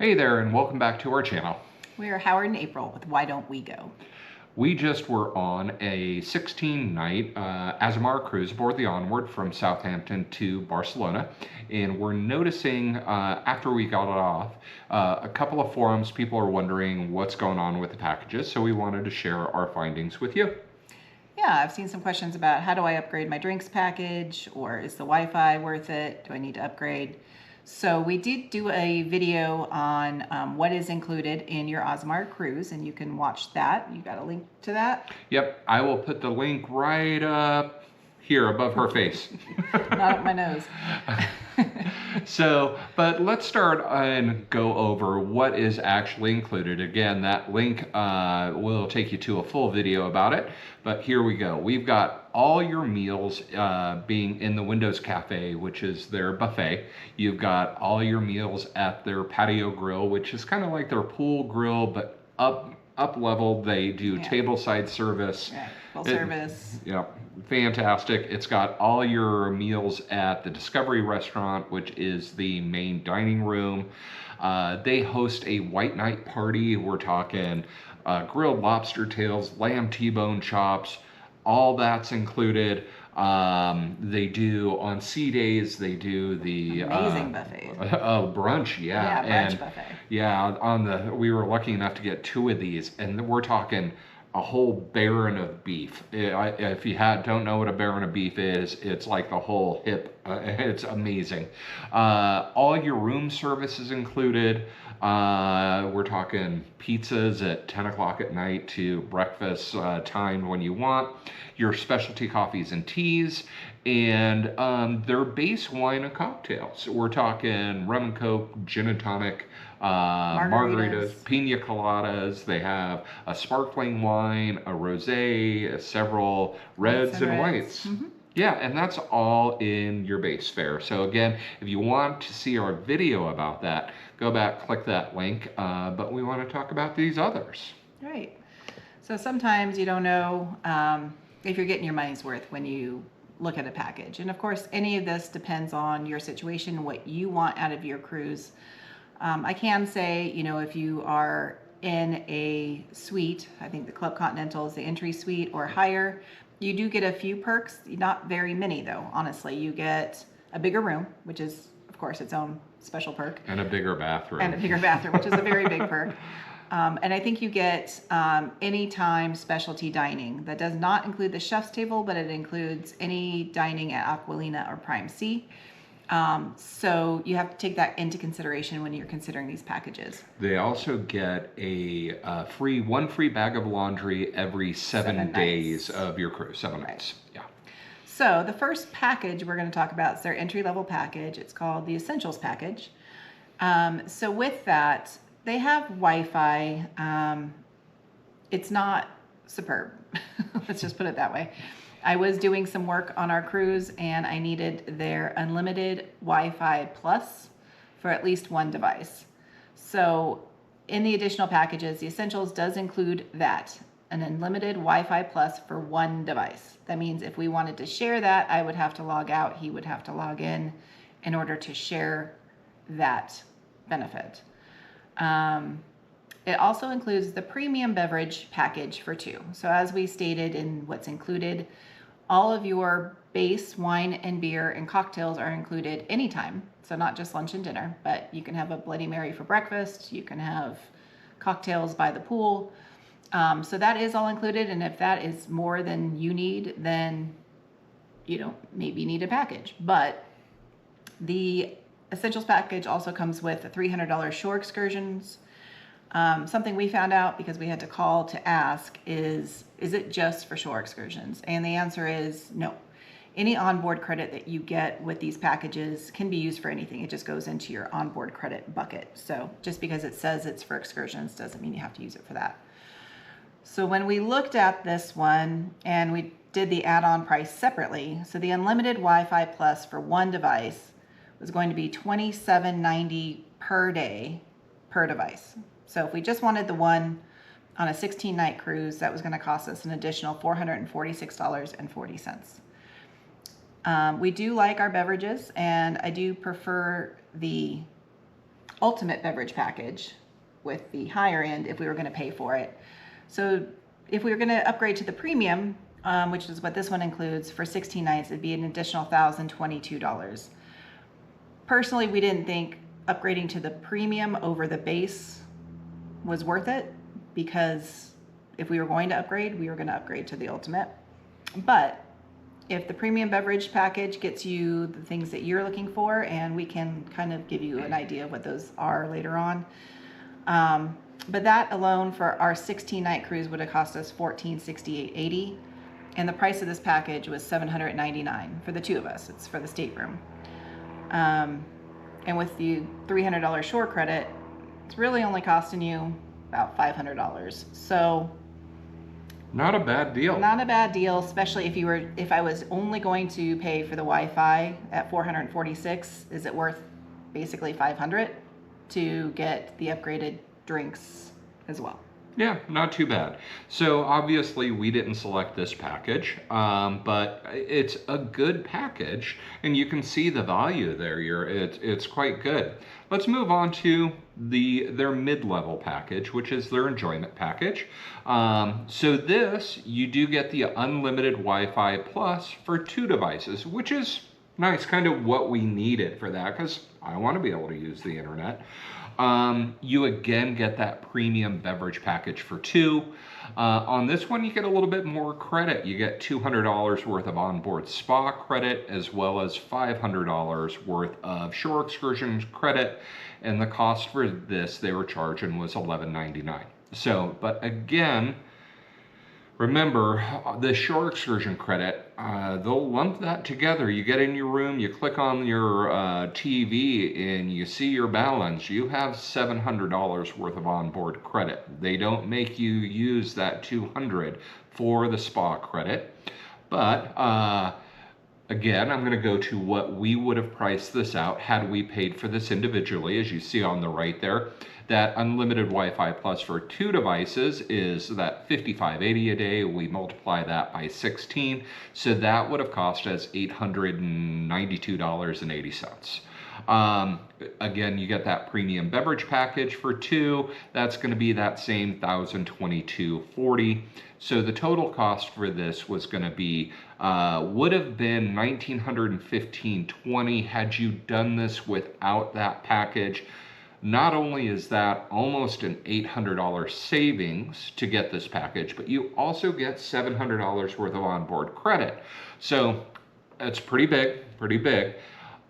Hey there, and welcome back to our channel. We are Howard and April with Why Don't We Go? We just were on a 16-night Azamara cruise aboard the Onward from Southampton to Barcelona, and we're noticing after we got it off, a couple of forums, people are wondering what's going on with the packages, so we wanted to share our findings with you. Yeah, I've seen some questions about how do I upgrade my drinks package, or is the Wi-Fi worth it? Do I need to upgrade? So we did do a video on what is included in your Azamara cruise, and you can watch that. You got a link to that? Yep, I will put the link right up here above her face. Not up my nose. So, but let's start and go over what is actually included. Again, that link will take you to a full video about it, but here we go. We've got all your meals being in the Windows Cafe, which is their buffet. You've got all your meals at their patio grill, which is kind of like their pool grill, but up level. They do tableside service. Right. Full service. Yeah, fantastic. It's got all your meals at the Discovery Restaurant, which is the main dining room. They host a white night party. We're talking grilled lobster tails, lamb T-bone chops, all that's included. They do on sea days. They do the amazing buffet. Brunch, yeah, brunch buffet. Yeah, we were lucky enough to get 2 of these, and we're talking a whole baron of beef. If you don't know what a baron of beef is, it's like the whole hip. It's amazing. All your room service is included. We're talking pizzas at 10 o'clock at night to breakfast timed when you want, your specialty coffees and teas, and their base wine and cocktails. We're talking rum and coke, gin and tonic, margaritas, pina coladas. They have a sparkling wine, a rosé, several reds and whites. Mm-hmm. Yeah, and that's all in your base fare. So again, if you want to see our video about that, go back, click that link. But we want to talk about these others. Right. So sometimes you don't know if you're getting your money's worth when you look at a package. And of course, any of this depends on your situation, what you want out of your cruise. I can say, if you are in a suite, I think the Club Continental is the entry suite or higher, you do get a few perks, not very many though, honestly. You get a bigger room, which is, of course, its own special perk. And a bigger bathroom. And a bigger bathroom, which is a very big perk. And I think you get anytime specialty dining. That does not include the chef's table, but it includes any dining at Aquilina or Prime C. So you have to take that into consideration when you're considering these packages. They also get a one free bag of laundry every 7 days of your cruise. 7 nights. Yeah. So the first package we're going to talk about is their entry-level package. It's called the Essentials package. So with that, they have Wi-Fi. It's not superb. Let's just put it that way. I was doing some work on our cruise and I needed their unlimited Wi-Fi Plus for at least one device. So in the additional packages, the Essentials does include that, an unlimited Wi-Fi Plus for one device. That means if we wanted to share that, I would have to log out, he would have to log in order to share that benefit. It also includes the premium beverage package for 2. So as we stated in what's included, all of your base wine and beer and cocktails are included anytime. So not just lunch and dinner, but you can have a Bloody Mary for breakfast. You can have cocktails by the pool. So that is all included. And if that is more than you need, then you don't maybe need a package. But the Essentials package also comes with the $300 shore excursions. Something we found out because we had to call to ask is it just for shore excursions? And the answer is no. Any onboard credit that you get with these packages can be used for anything. It just goes into your onboard credit bucket. So just because it says it's for excursions doesn't mean you have to use it for that. So when we looked at this one and we did the add-on price separately, so the unlimited Wi-Fi Plus for one device was going to be $27.90 per day per device. So if we just wanted the one on a 16-night cruise, that was going to cost us an additional $446.40. We do like our beverages, and I do prefer the ultimate beverage package with the higher end if we were going to pay for it. So if we were going to upgrade to the premium, which is what this one includes, for 16 nights, it'd be an additional $1,022. Personally, we didn't think upgrading to the premium over the base was worth it, because if we were going to upgrade, we were going to upgrade to the ultimate. But if the premium beverage package gets you the things that you're looking for, and we can kind of give you an idea of what those are later on. But that alone for our 16-night cruise would have cost us $1,468.80, and the price of this package was $799 for the two of us. It's for the stateroom. And with the $300 shore credit, it's really only costing you about $500. So not a bad deal. not a bad deal, especially if I was only going to pay for the Wi-Fi at $446. Is it worth basically $500 to get the upgraded drinks as well? Yeah, not too bad. So obviously we didn't select this package, but it's a good package, and you can see the value there. It's quite good. Let's move on to their mid-level package, which is their enjoyment package. So this, you do get the unlimited Wi-Fi plus for 2 devices, which is nice, kind of what we needed for that, because I want to be able to use the internet. You again get that premium beverage package for 2. On this one, you get a little bit more credit. You get $200 worth of onboard spa credit, as well as $500 worth of shore excursion credit. And the cost for this they were charging was $11.99. So, but again, remember, the shore excursion credit, they'll lump that together. You get in your room, you click on your TV, and you see your balance. You have $700 worth of onboard credit. They don't make you use that $200 for the spa credit. But again, I'm going to go to what we would have priced this out had we paid for this individually, as you see on the right there. That unlimited Wi-Fi plus for 2 devices is that $55.80 a day. We multiply that by 16, so that would have cost us $892.80. Again, you get that premium beverage package for 2. That's going to be that same $1,022.40. So the total cost for this was going to be would have been $1,915.20 had you done this without that package. Not only is that almost an $800 savings to get this package, but you also get $700 worth of onboard credit. So that's pretty big, pretty big.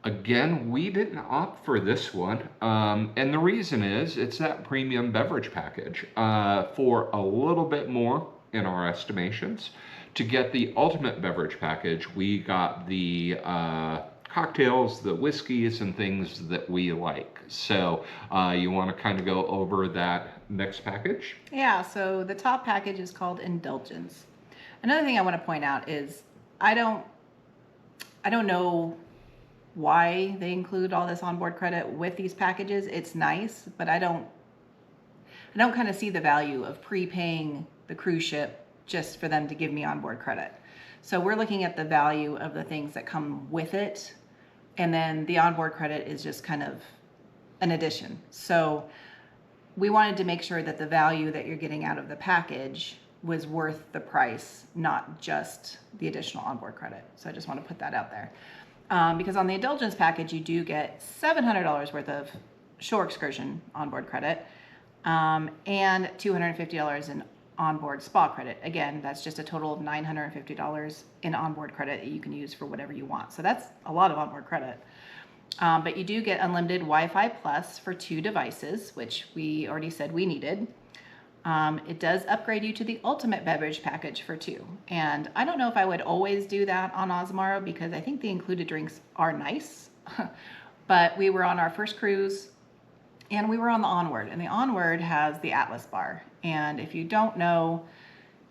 Again, we didn't opt for this one, and the reason is it's that premium beverage package for a little bit more in our estimations. To get the ultimate beverage package, we got the cocktails, the whiskeys, and things that we like. So you want to kind of go over that next package? Yeah, so the top package is called Indulgence. Another thing I want to point out is I don't know why they include all this onboard credit with these packages. It's nice, but I don't kind of see the value of prepaying the cruise ship just for them to give me onboard credit. So we're looking at the value of the things that come with it, and then the onboard credit is just kind of an addition. So we wanted to make sure that the value that you're getting out of the package was worth the price, not just the additional onboard credit. So I just want to put that out there. Because on the Indulgence package, you do get $700 worth of shore excursion onboard credit, and $250 in onboard spa credit. Again, that's just a total of $950 in onboard credit that you can use for whatever you want. So that's a lot of onboard credit. But you do get unlimited Wi-Fi plus for 2 devices, which we already said we needed. It does upgrade you to the ultimate beverage package for 2. And I don't know if I would always do that on Azamara, because I think the included drinks are nice. But we were on our first cruise, and we were on the Onward, and the Onward has the Atlas bar. And if you don't know,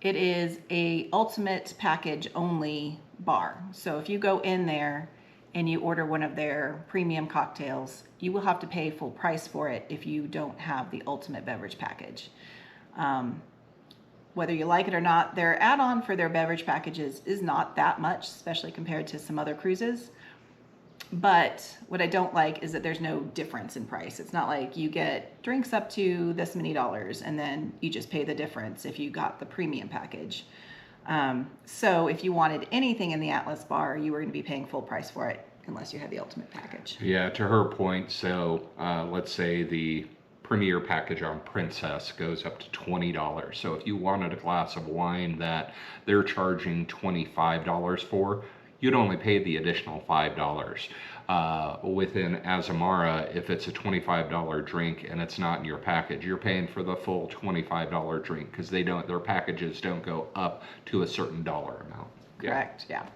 it is a ultimate package only bar. So if you go in there and you order one of their premium cocktails, you will have to pay full price for it if you don't have the ultimate beverage package. Whether you like it or not, their add-on for their beverage packages is not that much, especially compared to some other cruises. But what I don't like is that there's no difference in price. It's not like you get drinks up to this many dollars and then you just pay the difference if you got the premium package. So if you wanted anything in the Atlas bar, you were going to be paying full price for it unless you had the ultimate package. Yeah, to her point, so let's say the premier package on Princess goes up to $20. So if you wanted a glass of wine that they're charging $25 for, you'd only pay the additional $5. Within Azamara, if it's a $25 drink and it's not in your package, you're paying for the full $25 drink because their packages don't go up to a certain dollar amount. Correct, yeah.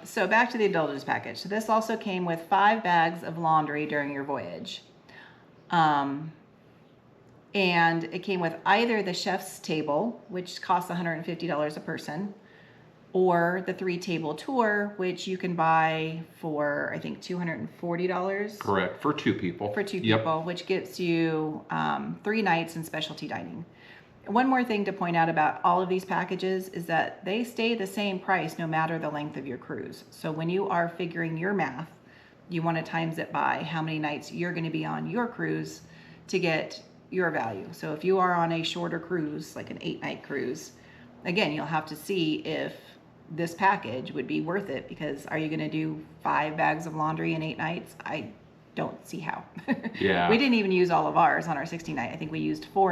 So back to the indulgence package. So this also came with 5 bags of laundry during your voyage. And it came with either the chef's table, which costs $150 a person, or the 3-table tour, which you can buy for, I think, $240. Correct, for 2 people. For 2 Yep. people, which gets you 3 nights in specialty dining. One more thing to point out about all of these packages is that they stay the same price no matter the length of your cruise. So when you are figuring your math, you want to times it by how many nights you're going to be on your cruise to get your value. So if you are on a shorter cruise, like an 8-night cruise, again, you'll have to see if this package would be worth it, because are you going to do 5 bags of laundry in 8 nights? I don't see how. Yeah. We didn't even use all of ours on our 16-night. I think we used 4,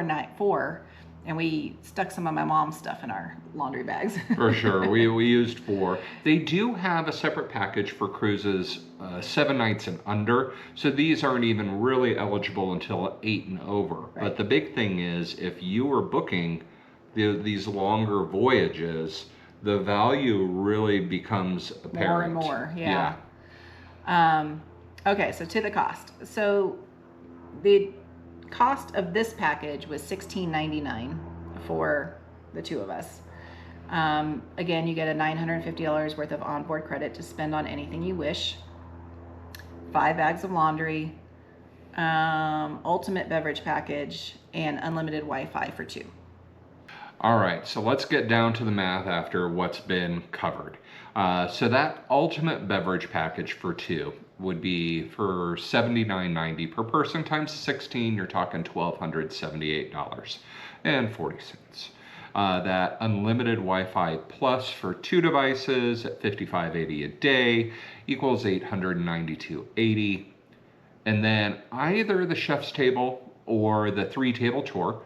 and we stuck some of my mom's stuff in our laundry bags. For sure, we used 4. They do have a separate package for cruises 7 nights and under, so these aren't even really eligible until 8 and over. Right. But the big thing is, if you are booking these longer voyages, the value really becomes apparent. More and more, yeah. Okay, so to the cost. So the cost of this package was $16.99 for the 2 of us. Again, you get a $950 worth of onboard credit to spend on anything you wish. 5 bags of laundry, ultimate beverage package, and unlimited Wi-Fi for 2. All right, so let's get down to the math after what's been covered. So that ultimate beverage package for 2 would be for $79.90 per person times 16. You're talking $1,278.40. That unlimited Wi-Fi plus for 2 devices at $55.80 a day equals $892.80. And then either the chef's table or the 3-table tour.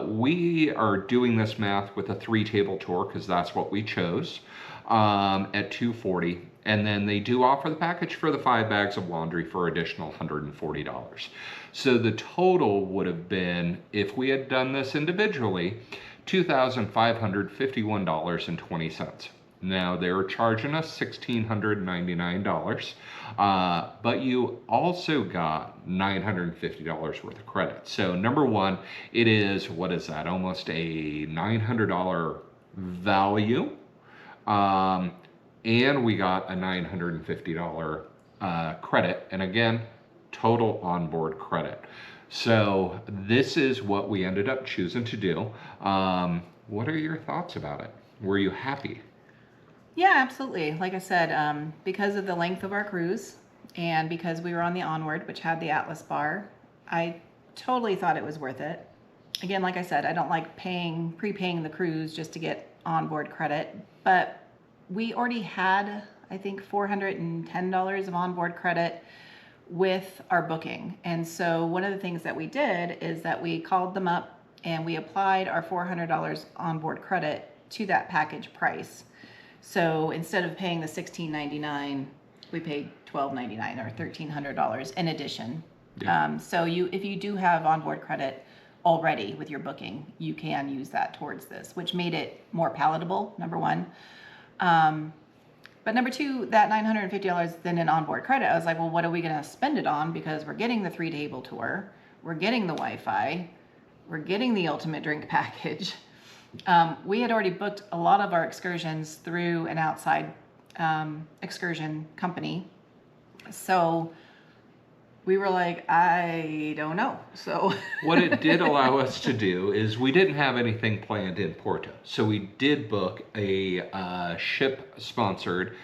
We are doing this math with a 3-table tour because that's what we chose, at $240. And then they do offer the package for the 5 bags of laundry for additional $140. So the total would have been, if we had done this individually, $2,551.20. Now they're charging us $1,699, but you also got $950 worth of credit. So number one, it is, what is that? Almost a $900 value. And we got a $950 credit. And again, total onboard credit. So this is what we ended up choosing to do. What are your thoughts about it? Were you happy? Yeah, absolutely. Like I said, because of the length of our cruise and because we were on the Onward, which had the Atlas bar, I totally thought it was worth it. Again, like I said, I don't like prepaying the cruise just to get onboard credit, but we already had, I think, $410 of onboard credit with our booking. And so one of the things that we did is that we called them up and we applied our $400 onboard credit to that package price. So instead of paying the $16.99, we paid $12.99 or $1,300 in addition. Yeah. So if you do have onboard credit already with your booking, you can use that towards this, which made it more palatable, number one. But number two, that $950 then in onboard credit, I was like, well, what are we going to spend it on? Because we're getting the 3-table tour, we're getting the Wi-Fi, we're getting the ultimate drink package. We had already booked a lot of our excursions through an outside excursion company. So we were like, I don't know. So what it did allow us to do is we didn't have anything planned in Porto. So we did book a ship-sponsored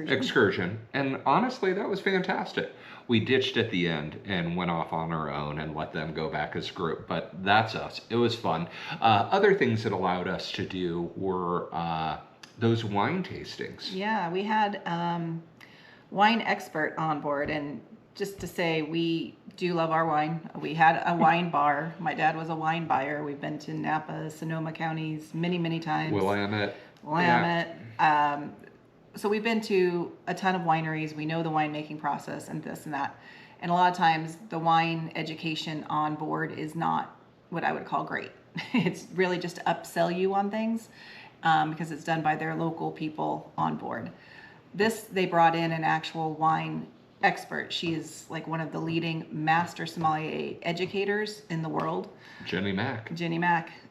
excursion. And honestly, that was fantastic. We ditched at the end and went off on our own and let them go back as a group. But that's us. It was fun. Other things it allowed us to do were those wine tastings. Yeah, we had wine expert on board, and just to say, we do love our wine. We had a wine bar. My dad was a wine buyer. We've been to Napa, Sonoma counties many times. Willamette. Willamette. Yeah. So we've been to a ton of wineries. We know the winemaking process and this and that. And a lot of times the wine education on board is not what I would call great. It's really just to upsell you on things because it's done by their local people on board. They brought in an actual wine expert. She is like one of the leading master sommelier educators in the world. Jenny Mack.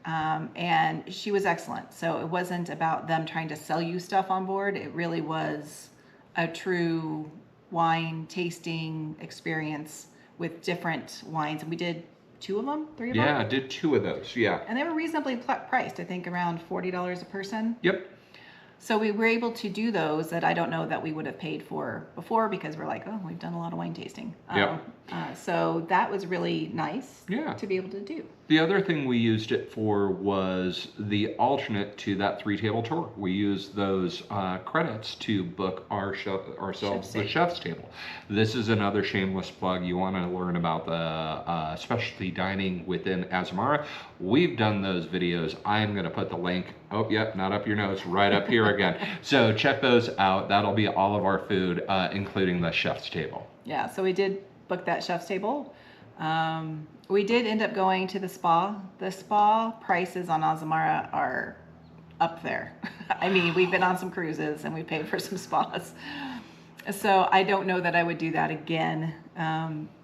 And she was excellent. So it wasn't about them trying to sell you stuff on board. It really was a true wine tasting experience with different wines. And we did 2 of them, 3 of them? Yeah, I did 2 of those, yeah. And they were reasonably priced, I think around $40 a person. Yep. So we were able to do those that I don't know that we would have paid for before because we're like, oh, we've done a lot of wine tasting. Yep. So that was really nice to be able to do. The other thing we used it for was the alternate to that 3-table tour. We used those credits to book ourselves the chef's table. This is another shameless plug. You want to learn about the specialty dining within Azamara. We've done those videos. I'm going to put the link, not up your nose, right up here again. So check those out. That'll be all of our food, including the chef's table. Yeah, so we did book that chef's table. We did end up going to the spa. The spa prices on Azamara are up there. I mean, we've been on some cruises and we paid for some spas. So I don't know that I would do that again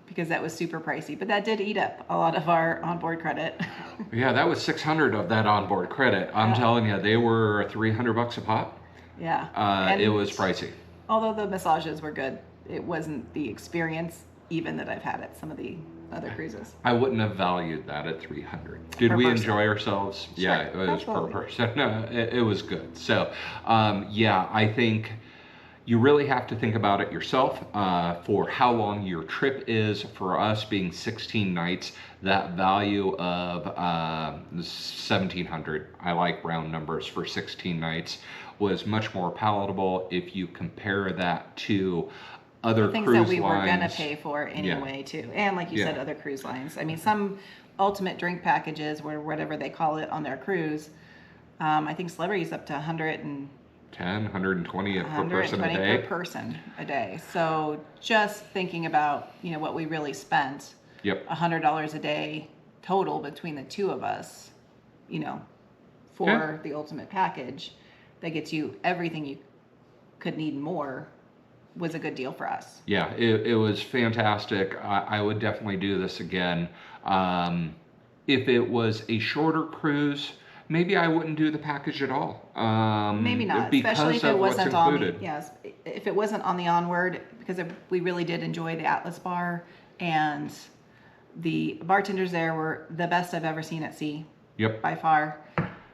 because that was super pricey. But that did eat up a lot of our onboard credit. Yeah, that was 600 of that onboard credit. I'm telling you, they were $300 a pop. Yeah. It was pricey. Although the massages were good, it wasn't the experience even that I've had at some of the other cruises. I wouldn't have valued that at 300. Did we enjoy ourselves? Sure, yeah, it was absolutely. per person. No, it was good. So, I think you really have to think about it yourself for how long your trip is. For us being 16 nights, that value of 1,700, I like round numbers for 16 nights, was much more palatable if you compare that to other things cruise that we lines. were going to pay for anyway, too. And like you said, other cruise lines. I mean, some ultimate drink packages, or whatever they call it on their cruise, I think Celebrity's up to 120 per person a day. Per person a day. So just thinking about, what we really spent, $100 a day total between the 2 of us, for the ultimate package that gets you everything you could need more, was a good deal for us. Yeah, it was fantastic. I would definitely do this again. If it was a shorter cruise, maybe I wouldn't do the package at all. Maybe not, especially if it wasn't on if it wasn't on the onward, because we really did enjoy the Atlas Bar, and the bartenders there were the best I've ever seen at sea. Yep. By far.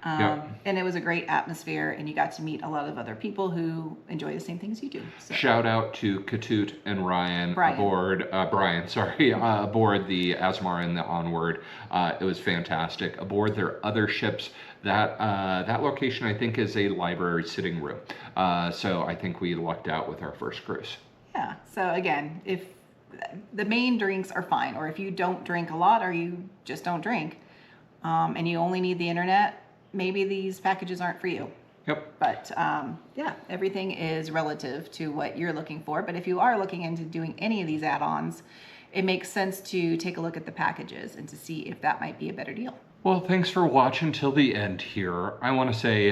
And it was a great atmosphere, and you got to meet a lot of other people who enjoy the same things you do. So. Shout out to Katut and Brian aboard the Azamara and the Onward. It was fantastic. Aboard their other ships, that location I think is a library sitting room. So I think we lucked out with our first cruise. Yeah. So again, if the main drinks are fine, or if you don't drink a lot or you just don't drink, and you only need the internet, maybe these packages aren't for you. Yep. But everything is relative to what you're looking for. But if you are looking into doing any of these add-ons, it makes sense to take a look at the packages and to see if that might be a better deal. Well, thanks for watching till the end here. I want to say,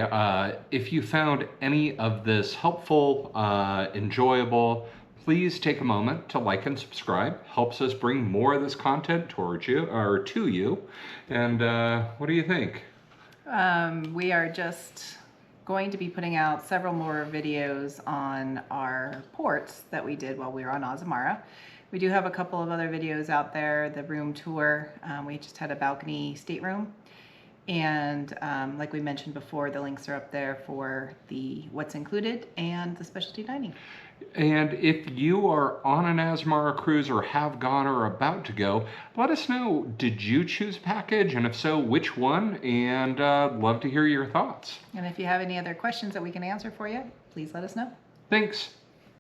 if you found any of this helpful, enjoyable, please take a moment to like and subscribe. Helps us bring more of this content towards you, or to you. And what do you think? We are just going to be putting out several more videos on our ports that we did while we were on Azamara. We do have a couple of other videos out there, the room tour. We just had a balcony stateroom. And like we mentioned before, the links are up there for the what's included and the specialty dining. And if you are on an Azamara cruise or have gone or about to go, let us know, did you choose a package? And if so, which one? And love to hear your thoughts. And if you have any other questions that we can answer for you, please let us know. Thanks.